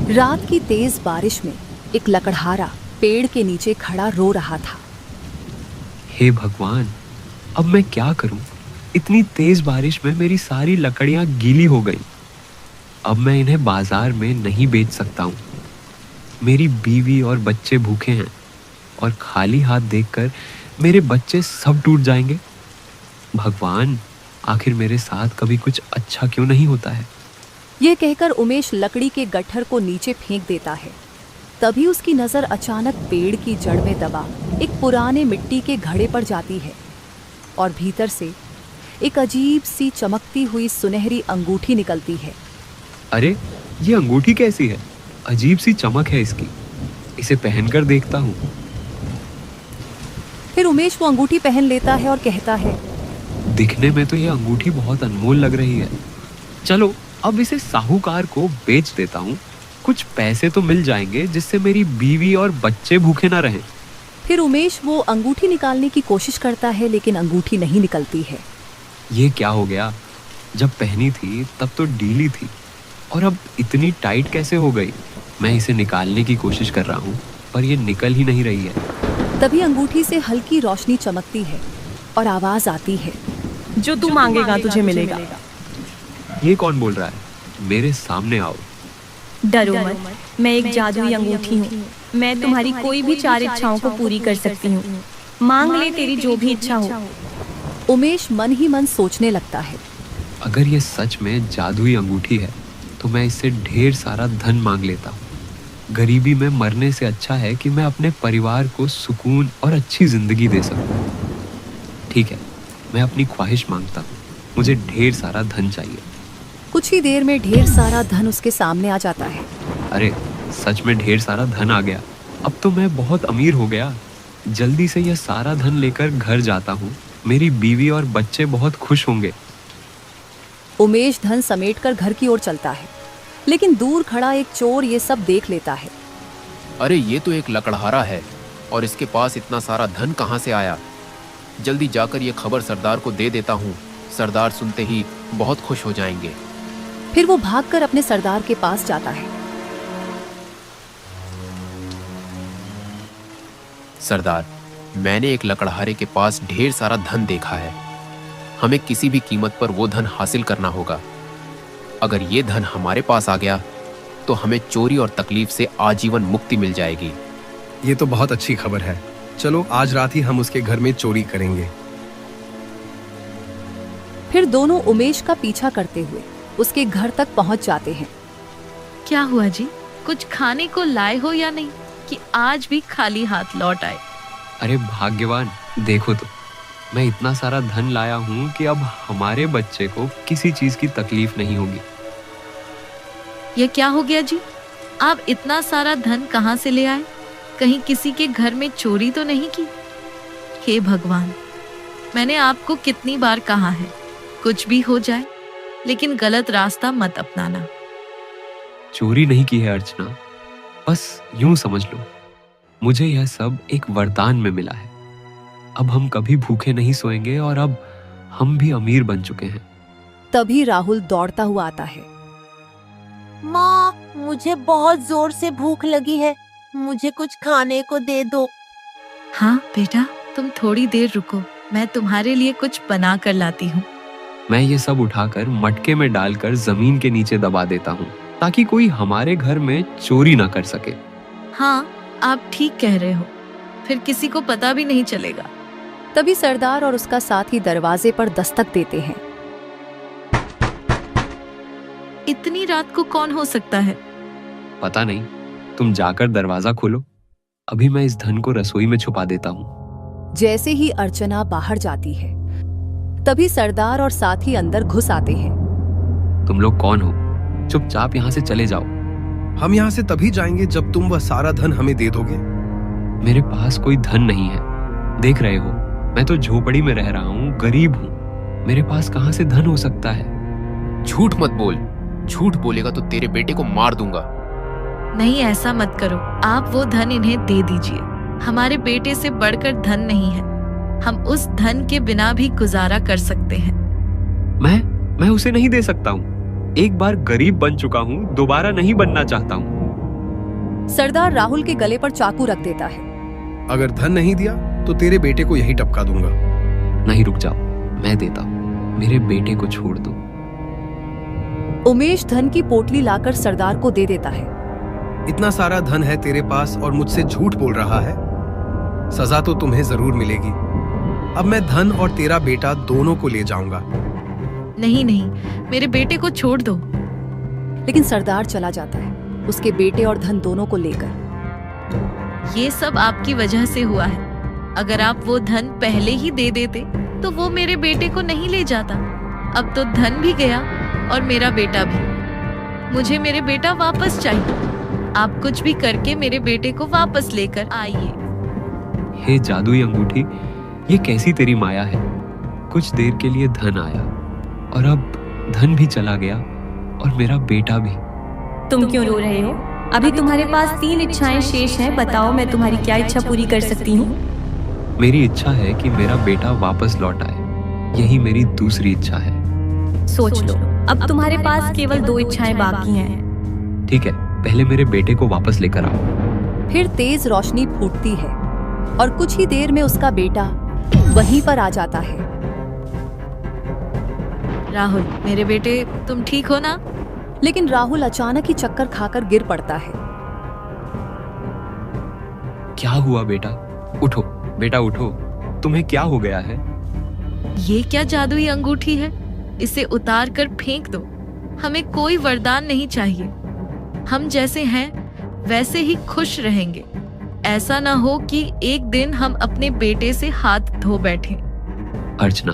रात की तेज बारिश में एक लकड़हारा पेड़ के नीचे खड़ा रो रहा था। हे भगवान, अब मैं क्या करूं? इतनी तेज बारिश में मेरी सारी लकड़ियां गीली हो गई। अब मैं इन्हें बाजार में नहीं बेच सकता हूं। मेरी बीवी और बच्चे भूखे हैं और खाली हाथ देखकर मेरे बच्चे सब टूट जाएंगे। भगवान, आखिर मेरे साथ कभी कुछ अच्छा क्यों नहीं होता है? ये कहकर उमेश लकड़ी के गट्ठर को नीचे फेंक देता है। तभी उसकी नजर अचानक पेड़ की जड़ में दबा एक पुराने मिट्टी के घड़े पर जाती है और भीतर से एक अजीब सी चमकती हुई सुनहरी अंगूठी निकलती है। अरे, ये अंगूठी कैसी है? अजीब सी चमक है इसकी। इसे पहनकर देखता हूँ। फिर उमेश वो अंगूठी पहन लेता है और कहता है, दिखने में तो ये अंगूठी बहुत अनमोल लग रही है। चलो, अब इसे साहूकार को बेच देता हूँ। कुछ पैसे तो मिल जाएंगे जिससे मेरी बीवी और बच्चे भूखे ना रहें। फिर उमेश वो अंगूठी निकालने की कोशिश करता है, लेकिन अंगूठी नहीं निकलती है। ये क्या हो गया? जब पहनी थी तब तो ढीली थी और अब इतनी टाइट कैसे हो गई? मैं इसे निकालने की कोशिश कर रहा हूँ पर ये निकल ही नहीं रही है। तभी अंगूठी से हल्की रोशनी चमकती है और आवाज आती है, जो तू मांगेगा तुझे मिलेगा। ये कौन बोल रहा है? मेरे सामने आओ। डरो मत, मैं एक जादुई अंगूठी हूँ। मैं तुम्हारी कोई भी 4 इच्छाओं को पूरी कर सकती हूँ। मांग ले तेरी जो भी इच्छा हो। उमेश मन ही मन सोचने लगता है, अगर ये सच में जादुई अंगूठी है तो मैं इससे ढेर सारा धन मांग लेता हूँ। गरीबी में मरने से अच्छा है कि मैं अपने परिवार को सुकून और अच्छी जिंदगी दे सकूं। ठीक है, मैं अपनी ख्वाहिश मांगता हूँ। मुझे ढेर सारा धन चाहिए। कुछ ही देर में ढेर सारा धन उसके सामने आ जाता है। अरे, सच में ढेर सारा धन आ गया। अब तो मैं बहुत अमीर हो गया। जल्दी से यह सारा धन लेकर घर जाता हूँ। मेरी बीवी और बच्चे बहुत खुश होंगे। उमेश धन समेटकर घर की ओर चलता है, लेकिन दूर खड़ा एक चोर ये सब देख लेता है। अरे, ये तो एक लकड़हारा है और इसके पास इतना सारा धन कहाँ से आया? जल्दी जाकर ये खबर सरदार को दे देता हूँ। सरदार सुनते ही बहुत खुश हो जाएंगे। फिर वो भागकर अपने सरदार के पास जाता है। सरदार, मैंने एक लकड़हारे के पास ढेर सारा धन देखा है। हमें किसी भी कीमत पर वो धन हासिल करना होगा। अगर ये धन हमारे पास आ गया तो हमें चोरी और तकलीफ से आजीवन मुक्ति मिल जाएगी। ये तो बहुत अच्छी खबर है। चलो, आज रात ही हम उसके घर में चोरी करेंगे। फिर दोनों उमेश का पीछा करते हुए उसके घर तक पहुंच जाते हैं। क्या हुआ जी? कुछ खाने को लाए हो या नहीं कि आज भी खाली हाथ लौट आए? अरे भाग्यवान, देखो तो, मैं इतना सारा धन लाया हूँ कि अब हमारे बच्चे को किसी चीज की तकलीफ नहीं होगी। ये क्या हो गया जी? आप इतना सारा धन कहाँ से ले आए? कहीं किसी के घर में चोरी तो नहीं की? हे भगवान, मैंने आपको कितनी बार कहा है, कुछ भी हो जाए लेकिन गलत रास्ता मत अपनाना। चोरी नहीं की है अर्चना, बस यूं समझ लो, मुझे यह सब एक वरदान में मिला है। अब हम कभी भूखे नहीं सोएंगे और अब हम भी अमीर बन चुके हैं। तभी राहुल दौड़ता हुआ आता है। माँ, मुझे बहुत जोर से भूख लगी है। मुझे कुछ खाने को दे दो। हाँ बेटा, तुम थोड़ी देर रुको, मैं तुम्हारे लिए कुछ बना कर लाती हूँ। मैं ये सब उठाकर मटके में डालकर जमीन के नीचे दबा देता हूँ ताकि कोई हमारे घर में चोरी ना कर सके। हाँ, आप ठीक कह रहे हो, फिर किसी को पता भी नहीं चलेगा। तभी सरदार और उसका साथी दरवाजे पर दस्तक देते हैं। इतनी रात को कौन हो सकता है? पता नहीं, तुम जाकर दरवाजा खोलो। अभी मैं इस धन को रसोई में छुपा देता हूँ। जैसे ही अर्चना बाहर जाती है, तभी सरदार और साथी अंदर घुस आते हैं। तुम लोग कौन हो? चुपचाप यहाँ से चले जाओ। हम यहाँ से तभी जाएंगे जब तुम वह सारा धन हमें दे दोगे। मेरे पास कोई धन नहीं है। देख रहे हो, मैं तो झोपड़ी में रह रहा हूँ, गरीब हूँ। मेरे पास कहाँ से धन हो सकता है? झूठ मत बोल। झूठ बोलेगा तो तेरे बेटे को मार दूंगा। नहीं, ऐसा मत करो। आप वो धन इन्हें दे दीजिए। हमारे बेटे से बढ़कर धन नहीं है। हम उस धन के बिना भी गुजारा कर सकते हैं। मैं उसे नहीं दे सकता हूँ। एक बार गरीब बन चुका हूँ, दोबारा नहीं बनना चाहता हूँ। सरदार राहुल के गले पर चाकू रख देता है। अगर धन नहीं दिया तो तेरे बेटे को यही टपका दूंगा। नहीं, रुक जाओ, मैं देता हूँ। मेरे बेटे को छोड़ दो। उमेश धन की पोटली लाकर सरदार को दे देता है। इतना सारा धन है तेरे पास और मुझसे झूठ बोल रहा है। सजा तो तुम्हें जरूर मिलेगी। अब मैं धन और तेरा बेटा दोनों को ले जाऊंगा। नहीं नहीं, मेरे बेटे को छोड़ दो। लेकिन सरदार चला जाता है, उसके बेटे और धन दोनों को लेकर। ये सब आपकी वजह से हुआ है। अगर आप वो धन पहले ही दे देते तो वो मेरे बेटे को नहीं ले जाता। अब तो धन भी गया और मेरा बेटा भी। मुझे मेरे बेटा वापस चाहिए। आप कुछ भी करके मेरे बेटे को वापस लेकर आइए। हे जादुई अंगूठी, ये कैसी तेरी माया है। कुछ देर के लिए धन आया और अब धन भी चला गया और मेरा बेटा भी। तुम क्यों रो रहे हो? अभी तुम्हारे पास 3 इच्छाएं शेष हैं। बताओ, मैं तुम्हारी क्या इच्छा पूरी कर सकती हूँ? मेरी इच्छा है कि मेरा बेटा वापस लौट आए। यही मेरी दूसरी इच्छा है। सोच लो, अब तुम्हारे पास केवल 2 इच्छाएं बाकी हैं। ठीक है, पहले मेरे बेटे को वापस लेकर आओ। फिर तेज रोशनी फूटती है और कुछ ही देर में उसका बेटा वहीं पर आ जाता है। राहुल, मेरे बेटे, तुम ठीक हो ना? लेकिन राहुल अचानक ही चक्कर खाकर गिर पड़ता है। क्या हुआ बेटा? उठो बेटा, उठो। तुम्हें क्या हो गया है? ये क्या जादुई अंगूठी है? इसे उतार कर फेंक दो। हमें कोई वरदान नहीं चाहिए। हम जैसे हैं वैसे ही खुश रहेंगे। ऐसा ना हो कि एक दिन हम अपने बेटे से हाथ धो बैठें। अर्चना,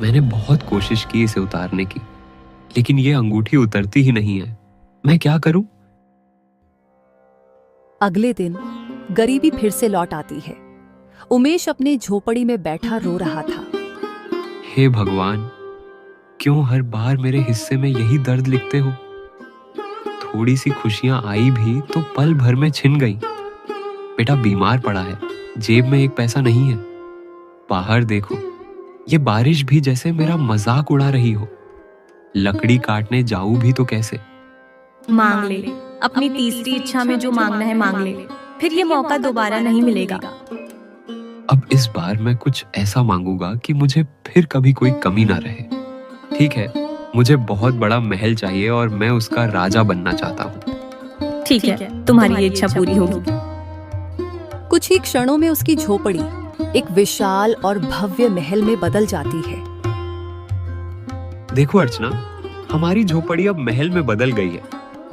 मैंने बहुत कोशिश की इसे उतारने की, लेकिन ये अंगूठी उतरती ही नहीं है। मैं क्या करूं? अगले दिन गरीबी फिर से लौट आती है। उमेश अपने झोपड़ी में बैठा रो रहा था। हे भगवान, क्यों हर बार मेरे हिस्से में यही दर्द लिखते हो? थोड़ी सी खुशियां आई भी तो पल भर में छिन गई। बेटा बीमार पड़ा है, जेब में 1 पैसा नहीं है। बाहर देखो, ये बारिश भी जैसे मेरा मजाक उड़ा रही हो। लकड़ी काटने जाऊं भी तो कैसे? मांग ले, अपनी तीसरी इच्छा में जो मांगना है मांग ले। फिर ये मौका दोबारा नहीं मिलेगा। अब इस बार मैं कुछ ऐसा मांगूंगा कि मुझे फिर कभी कोई कमी ना रहे। ठीक है, मुझे बहुत बड़ा महल चाहिए और मैं उसका राजा बनना चाहता हूँ। ठीक है, तुम्हारी ये इच्छा पूरी होगी। कुछ ही क्षणों में उसकी झोपड़ी एक विशाल और भव्य महल में बदल जाती है। देखो अर्चना, हमारी झोपड़ी अब महल में बदल गई है।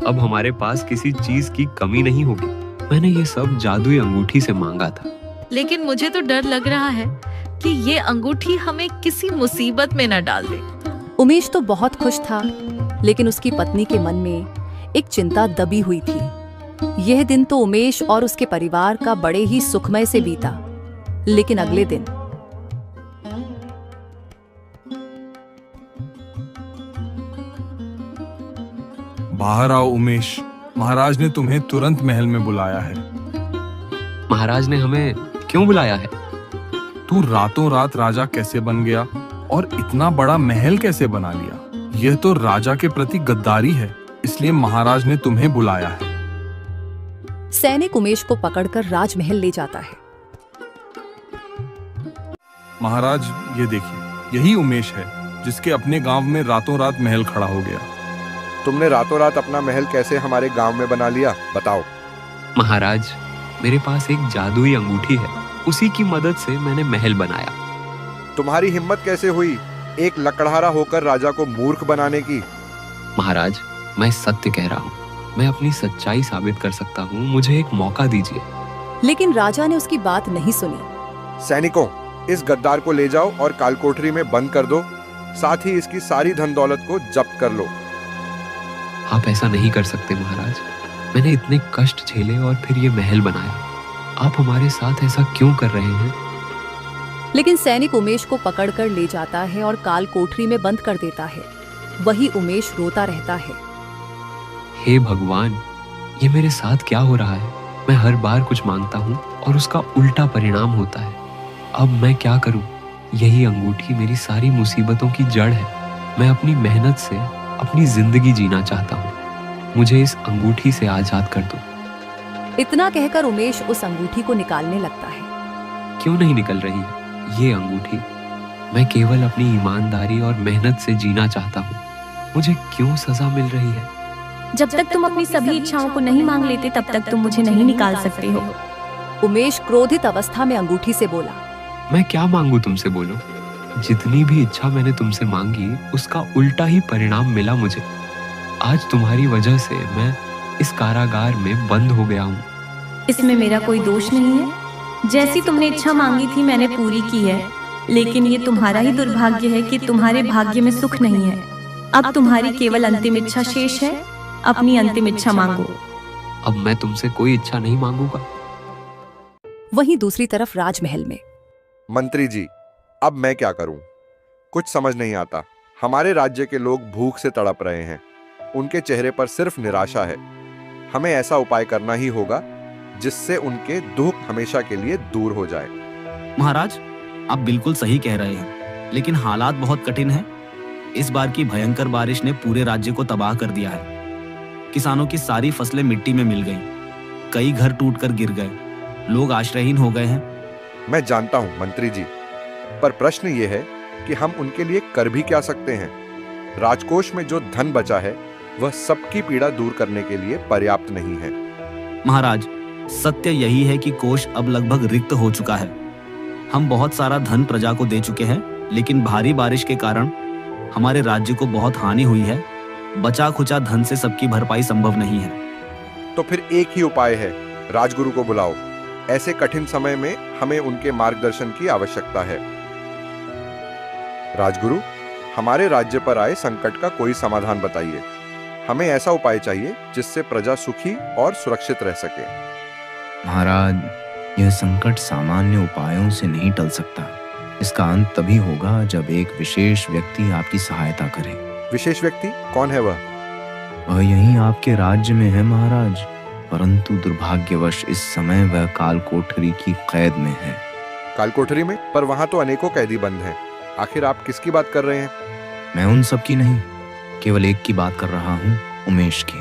अब हमारे पास किसी चीज की कमी नहीं होगी। मैंने ये सब जादुई अंगूठी से मांगा था। लेकिन मुझे तो डर लग रहा है कि ये अंगूठी हमें किसी मुसीबत में न डाल दे। उमेश तो बहुत खुश था, लेकिन उसकी पत्नी के मन में एक चिंता दबी हुई थी। यह दिन तो उमेश और उसके परिवार का बड़े ही सुखमय से बीता। लेकिन अगले दिन बाहर आओ उमेश, महाराज ने तुम्हें तुरंत महल में बुलाया है। महाराज ने हमें क्यों बुलाया है? तू रातों रात राजा कैसे बन गया और इतना बड़ा महल कैसे बना लिया? यह तो राजा के प्रति गद्दारी है, इसलिए महाराज ने तुम्हें बुलाया है। सैनिक उमेश को पकड़कर राजमहल ले जाता है। महाराज, ये देखिए, यही उमेश है जिसके अपने गांव में रातों रात महल खड़ा हो गया। तुमने रातों रात अपना महल कैसे हमारे गांव में बना लिया, बताओ। महाराज, मेरे पास एक जादुई अंगूठी है, उसी की मदद से मैंने महल बनाया। तुम्हारी हिम्मत कैसे हुई एक लकड़हारा होकर राजा को मूर्ख बनाने की? महाराज, मैं सत्य कह रहा हूँ। मैं अपनी सच्चाई साबित कर सकता हूँ। मुझे एक मौका दीजिए। लेकिन राजा ने उसकी बात नहीं सुनी। सैनिकों, इस गद्दार को ले जाओ और कालकोठरी में बंद कर दो। साथ ही इसकी सारी धन दौलत को जब्त कर लो। आप ऐसा नहीं कर सकते महाराज। मैंने इतने कष्ट झेले और फिर ये महल बनाया। आप हमारे साथ ऐसा क्यों कर रहे हैं? लेकिन सैनिक उमेश को पकड़कर ले जाता है और काल कोठरी में बंद कर देता है। वही उमेश रोता रहता है। हे भगवान, ये मेरे साथ क्या हो रहा है? मैं हर बार कुछ मांगता हूँ और उसका उल्टा परिणाम होता है। अब मैं क्या करूँ? यही अंगूठी मेरी सारी मुसीबतों की जड़ है। मैं अपनी मेहनत से अपनी जिंदगी जीना चाहता हूँ। मुझे इस अंगूठी से आजाद कर दो। इतना कहकर उमेश उस अंगूठी को निकालने लगता है। क्यों नहीं निकल रही ये अंगूठी? मैं केवल अपनी ईमानदारी और मेहनत से जीना चाहता हूँ। मुझे क्यों सजा मिल रही है? जब तक तुम अपनी सभी इच्छाओं को नहीं मांग लेते तब तक तुम मुझे नहीं निकाल सकते हो। उमेश क्रोधित अवस्था में अंगूठी से बोला। मैं क्या मांगू तुमसे, बोलो। जितनी भी इच्छा मैंने तुमसे मांगी उसका उल्टा ही परिणाम मिला मुझे। आज तुम्हारी वजह से मैं इस कारागार में बंद हो गया हूँ। इसमें मेरा कोई दोष नहीं है। जैसी तुमने इच्छा मांगी थी मैंने पूरी की है, लेकिन ये तुम्हारा ही दुर्भाग्य है कि तुम्हारे भाग्य में सुख नहीं है। अब तुम्हारी केवल अंतिम इच्छा शेष है। अपनी अंतिम इच्छा मांगो। अब मैं तुमसे कोई इच्छा नहीं मांगूंगा। वहीं दूसरी तरफ राजमहल में मंत्री जी, अब मैं क्या करूं? कुछ समझ नहीं आता। हमारे राज्य के लोग भूख से तड़प रहे हैं। उनके चेहरे पर सिर्फ निराशा है। हमें ऐसा उपाय करना ही होगा जिससे उनके दुख हमेशा के लिए दूर हो जाए। महाराज, आप बिल्कुल सही कह रहे हैं, लेकिन हालात बहुत कठिन हैं। इस बार की भयंकर बारिश ने पूरे राज्य को तबाह कर दिया है। किसानों की सारी फसलें मिट्टी में मिल गईं। कई घर टूटकर गिर गए। लोग आश्रयहीन हो गए हैं। मैं जानता हूं मंत्री जी, पर प्रश्न ये है कि हम उनके लिए कर भी क्या सकते हैं? राजकोष में जो धन बचा है वह सबकी पीड़ा दूर करने के लिए पर्याप्त नहीं है। महाराज, सत्य यही है कि कोष अब लगभग रिक्त हो चुका है। हम बहुत सारा धन प्रजा को दे चुके हैं, लेकिन भारी बारिश के कारण हमारे राज्य को बहुत हानि हुई है। बचा खुचा धन से सबकी भरपाई संभव नहीं है। तो फिर एक ही उपाय है, राजगुरु को बुलाओ। ऐसे कठिन समय में हमें उनके मार्गदर्शन की आवश्यकता है। राजगुरु, हमारे राज्य पर आए संकट का कोई समाधान बताइए। हमें ऐसा उपाय चाहिए जिससे प्रजा सुखी और सुरक्षित रह सके। महाराज, यह संकट सामान्य उपायों से नहीं टल सकता। इसका अंत तभी होगा जब एक विशेष व्यक्ति आपकी सहायता करे। विशेष व्यक्ति कौन है वह? वह यहीं आपके राज्य में है महाराज, परंतु दुर्भाग्यवश इस समय वह काल कोठरी की कैद में है। काल कोठरी में? पर वहां तो अनेकों कैदी बंद हैं। आखिर आप किसकी बात कर रहे हैं? मैं उन सब की नहीं, केवल एक की बात कर रहा हूँ, उमेश की।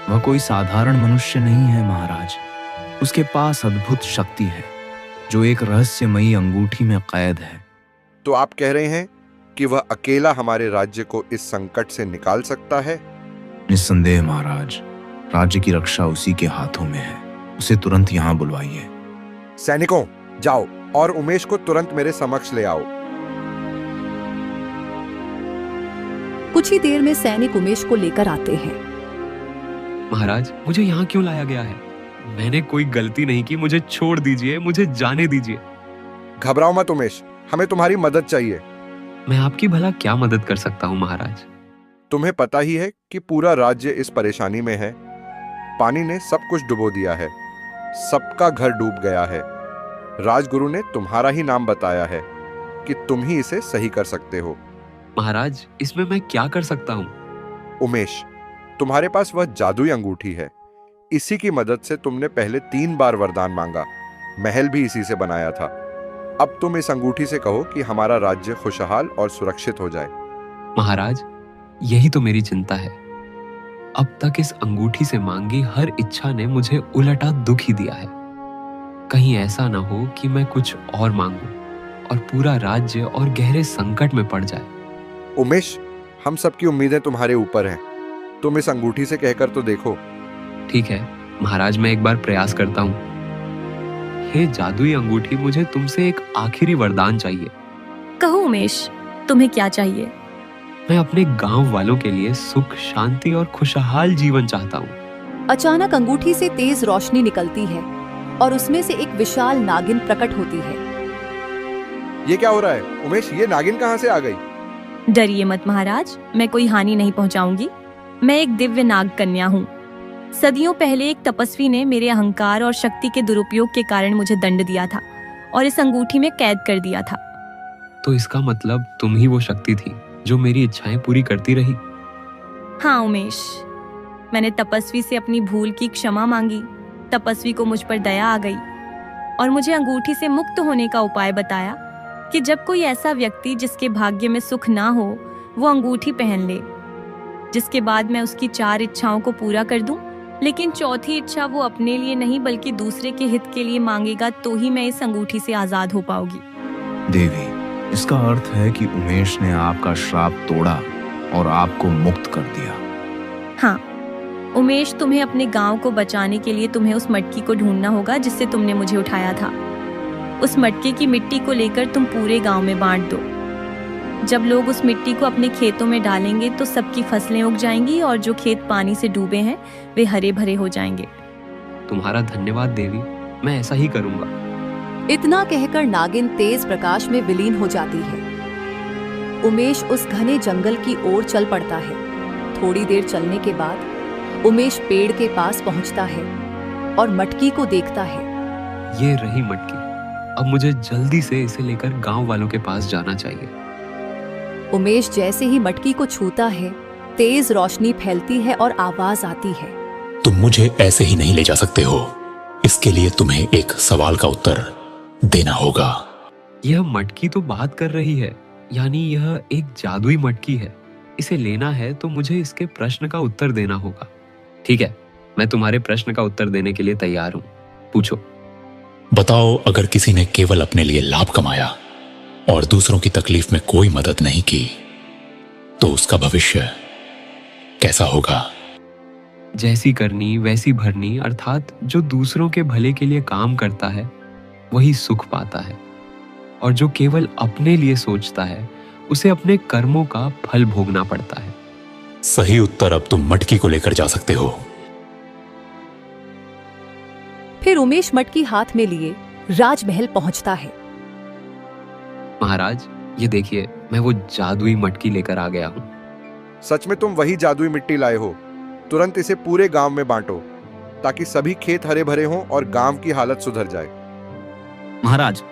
वह कोई साधारण मनुष्य नहीं है महाराज। उसके पास अद्भुत शक्ति है जो एक रहस्यमयी अंगूठी में कैद है। तो आप कह रहे हैं कि वह अकेला हमारे राज्य को इस संकट से निकाल सकता है? निस्संदेह महाराज, राज्य की रक्षा उसी के हाथों में है। उसे तुरंत यहाँ बुलवाइए। सैनिकों, जाओ और उमेश को तुरंत मेरे समक्ष ले आओ। कुछ ही देर में सैनिक उमेश को लेकर आते हैं। महाराज, मुझे यहाँ क्यों लाया गया है? मैंने कोई गलती नहीं की। मुझे छोड़ दीजिए, मुझे जाने दीजिए। घबराओ मत उमेश, हमें तुम्हारी मदद चाहिए। मैं आपकी भला क्या मदद कर सकता हूँ महाराज? तुम्हें पता ही है कि पूरा राज्य इस परेशानी में है। पानी ने सब कुछ डुबो दिया है। सबका घर डूब गया है। राजगुरु ने तुम्हारा ही नाम बताया है कि तुम ही इसे सही कर सकते हो। महाराज, इसमें मैं क्या कर सकता हूँ? उमेश, तुम्हारे पास वह जादुई अंगूठी है। इसी की मदद से तुमने पहले 3 बार वरदान मांगा। महल भी इसी से बनाया था। अब तुम इस अंगूठी से कहो कि हमारा राज्य खुशहाल और सुरक्षित हो जाए। महाराज, यही तो मेरी चिंता है। अब तक इस अंगूठी से मांगी हर इच्छा ने मुझे उलटा दुख ही दिया है। कहीं ऐसा ना हो कि मैं कुछ और मांगूं और पूरा राज्य और गहरे संकट में पड़ जाए। उमेश, हम सबकी उम्मीदें तुम्हारे ऊपर हैं। तुम इस अंगूठी से कहकर तो देखो। ठीक है महाराज, मैं एक बार प्रयास करता हूँ। हे जादुई अंगूठी, मुझे तुमसे एक आखिरी वरदान चाहिए। कहो उमेश, तुम्हें क्या चाहिए? मैं अपने गांव वालों के लिए सुख, शांति और खुशहाल जीवन चाहता हूँ। अचानक अंगूठी से तेज रोशनी निकलती है और उसमें से एक विशाल नागिन प्रकट होती है। ये क्या हो रहा है उमेश? ये नागिन कहाँ से आ गई? डरिए मत महाराज, मैं कोई हानि नहीं पहुंचाऊंगी। मैं एक दिव्य नाग कन्या हूँ। सदियों पहले एक तपस्वी ने मेरे अहंकार और शक्ति के दुरुपयोग के कारण मुझे दंड दिया था और इस अंगूठी में कैद कर दिया था। तो इसका मतलब तुम ही वो शक्ति थी जो मेरी इच्छाएं पूरी करती रही। हाँ उमेश, मैंने तपस्वी से अपनी भूल की क्षमा मांगी। तपस्वी को मुझ पर दया आ गई और मुझे अंगूठी से मुक्त होने का उपाय बताया कि जब कोई ऐसा व्यक्ति जिसके भाग्य में सुख ना हो वो अंगूठी पहन ले, जिसके बाद मैं उसकी 4 इच्छाओं को पूरा कर दूं लेकिन चौथी इच्छा वो अपने लिए नहीं बल्कि दूसरे के हित के लिए मांगेगा, तो ही मैं इस अंगूठी से आजाद हो पाऊंगी। देवी, इसका अर्थ है कि उमेश ने आपका श्राप तोड़ा और आपको मुक्त कर दिया। हाँ उमेश, तुम्हें अपने गांव को बचाने के लिए तुम्हें उस मटकी को ढूंढना होगा जिससे तुमने मुझे उठाया था। उस मटके की मिट्टी को लेकर तुम पूरे गांव में बांट दो। जब लोग उस मिट्टी को अपने खेतों में डालेंगे तो सबकी फसलें उग जाएंगी और जो खेत पानी से डूबे हैं वे हरे भरे हो जाएंगे। तुम्हारा धन्यवाद देवी, मैं ऐसा ही करूंगा। इतना कहकर नागिन तेज प्रकाश में विलीन हो जाती है। उमेश उस घने जंगल की ओर चल पड़ता है। थोड़ी देर चलने के बाद उमेश पेड़ के पास पहुंचता है और मटकी को देखता है। ये रही मटकी, अब मुझे जल्दी से इसे लेकर गांव वालों के पास जाना चाहिए। उमेश जैसे ही मटकी को छूता है, तेज रोशनी फैलती है और आवाज आती है। तुम मुझे ऐसे ही नहीं ले जा सकते हो। इसके लिए तुम्हें एक सवाल का उत्तर देना होगा। यह मटकी तो बात कर रही है, यानी यह एक जादुई मटकी है। इसे लेना है तो मुझे इसके प्रश्न का उत्तर देना होगा। ठीक है, मैं तुम्हारे प्रश्न का उत्तर देने के लिए तैयार हूँ। पूछो। बताओ, अगर किसी ने केवल अपने लिए लाभ कमाया और दूसरों की तकलीफ में कोई मदद नहीं की, तो उसका भविष्य कैसा होगा? जैसी करनी वैसी भरनी, अर्थात जो दूसरों के भले के लिए काम करता है वही सुख पाता है, और जो केवल अपने लिए सोचता है उसे अपने कर्मों का फल भोगना पड़ता है। सही उत्तर। अब तुम मटकी को लेकर जा सकते हो। फिर उमेश मटकी हाथ में लिए राजमहल पहुंचता है। महाराज, ये देखिए, मैं वो जादुई मटकी लेकर आ गया हूँ। सच में तुम वही जादुई मिट्टी लाए हो? तुरंत इसे पूरे गांव में बांटो ताकि सभी खेत हरे भरे हों और गांव की हालत सुधर जाए। महाराज,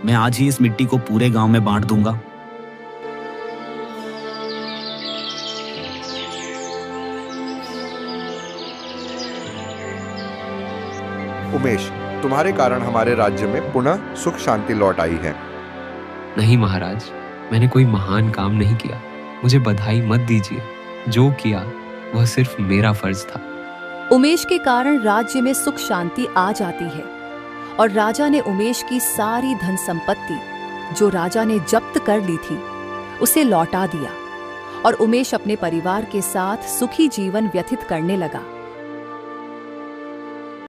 मैं आज ही इस मिट्टी को पूरे गांव में बांट दूंगा। उमेश, तुम्हारे कारण हमारे राज्य में पुनः सुख शांति लौट आई है। नहीं महाराज, मैंने कोई महान काम नहीं किया, मुझे बधाई मत दीजिए। जो किया वह सिर्फ मेरा फर्ज था। उमेश के कारण राज्य में सुख शांति आ जाती है और राजा ने उमेश की सारी धन संपत्ति जो राजा ने जब्त कर ली थी उसे लौटा दिया और उमेश अपने परिवार के साथ सुखी जीवन व्यतीत करने लगा।